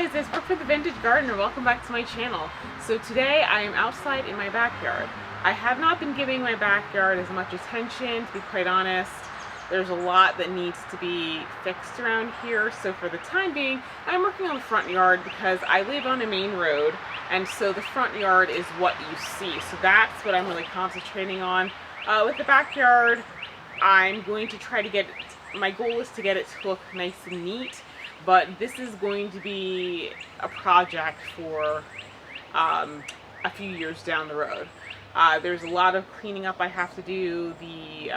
guys, it's Brooke for the Vintage Gardener. Welcome back to my channel. So today I am outside in my backyard. I have not been giving my backyard as much attention, to be quite honest. There's a lot that needs to be fixed around here, so for the time being I'm working on the front yard because I live on a main road, and so the front yard is what you see. So that's what I'm really concentrating on. With the backyard, I'm going to try to get, my goal is to get it to look nice and neat. But this is going to be a project for a few years down the road. There's a lot of cleaning up I have to do. The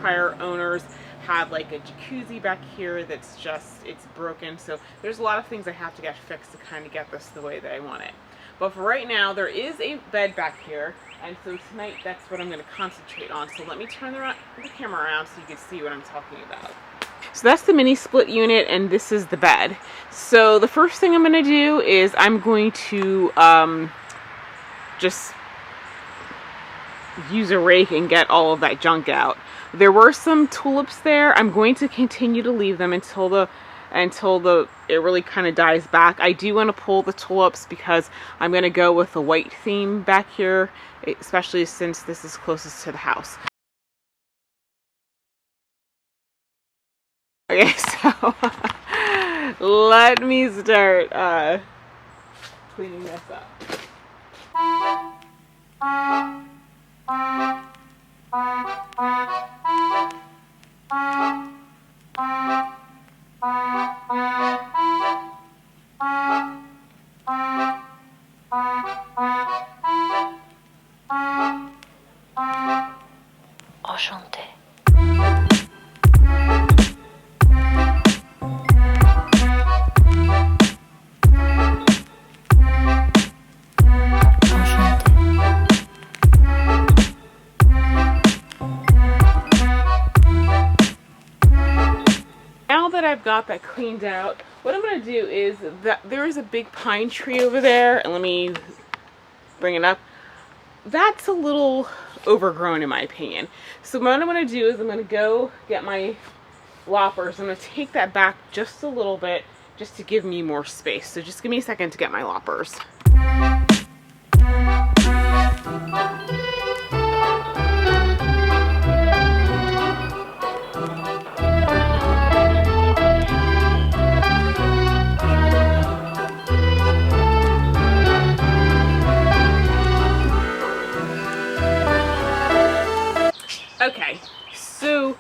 prior owners had like a jacuzzi back here that's just, it's broken. So there's a lot of things I have to get fixed to kind of get this the way that I want it. But for right now, there is a bed back here. And so tonight, that's what I'm going to concentrate on. So let me turn the camera around so you can see what I'm talking about. So that's the mini split unit, and this is the bed. So the first thing I'm going to do is I'm going to just use a rake and get all of that junk out. There were some tulips there. I'm going to continue to leave them until it really kind of dies back. I do want to pull the tulips because I'm going to go with a white theme back here, especially since this is closest to the house. Okay, so let me start cleaning this up. Enchanté. Now that I've got that cleaned out, what I'm going to do is that there is a big pine tree over there, and let me bring it up. That's a little overgrown in my opinion. So what I'm going to do is I'm going to go get my loppers. I'm going to take that back just a little bit just to give me more space. So just give me a second to get my loppers. Okay, so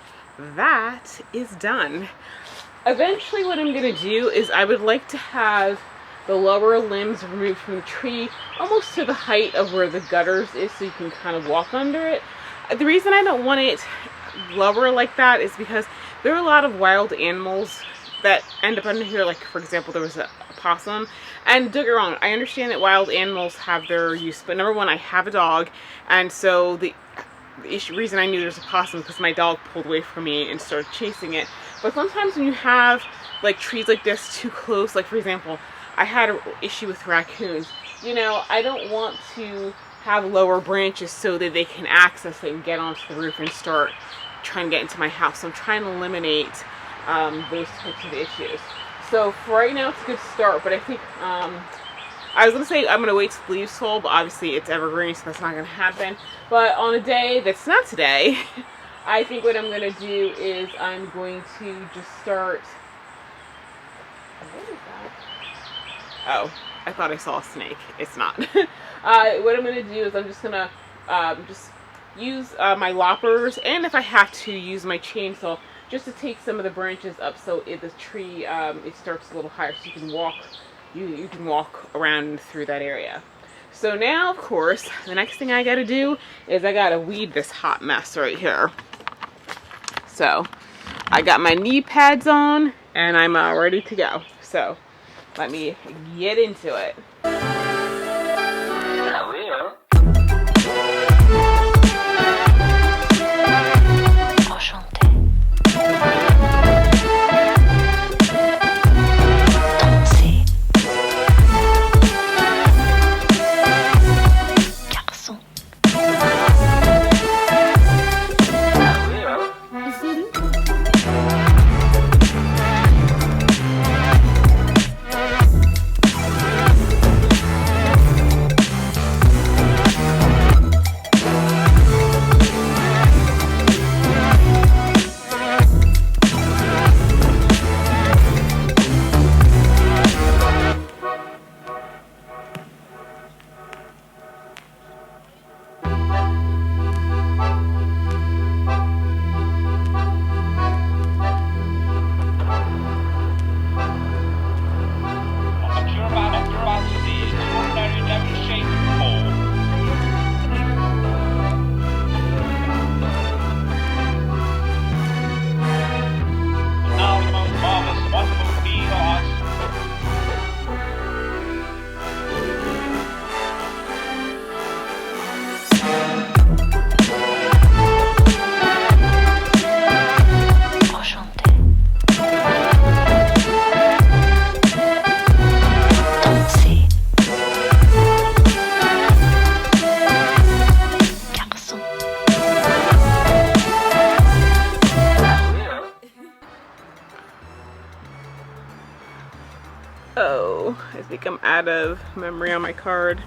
that is done. Eventually what I'm going to do is I would like to have the lower limbs removed from the tree almost to the height of where the gutters is so you can kind of walk under it. The reason I don't want it lower like that is because there are a lot of wild animals that end up under here. Like for example, there was a possum, and don't get me wrong, I understand that wild animals have their use, but number one, I have a dog, and so the reason I knew there's a possum because my dog pulled away from me and started chasing it. But sometimes when you have like trees like this too close, like for example, I had an issue with raccoons. You know, I don't want to have lower branches so that they can access it and get onto the roof and start trying to get into my house. So I'm trying to eliminate those types of issues. So for right now, it's a good start, but I think I was going to say I'm going to wait till the leaves fall, but obviously it's evergreen, so that's not going to happen. But on a day that's not today, I think what I'm going to do is I'm going to just start... What is that? Oh, I thought I saw a snake. It's not. What I'm going to do is I'm just going to just use my loppers, and if I have to, use my chainsaw just to take some of the branches up so the tree it starts a little higher so you can walk. You can walk around through that area. So now, of course, the next thing I gotta do is I gotta weed this hot mess right here. So I got my knee pads on and I'm ready to go. So let me get into it. Oh, I think I'm out of memory on my card.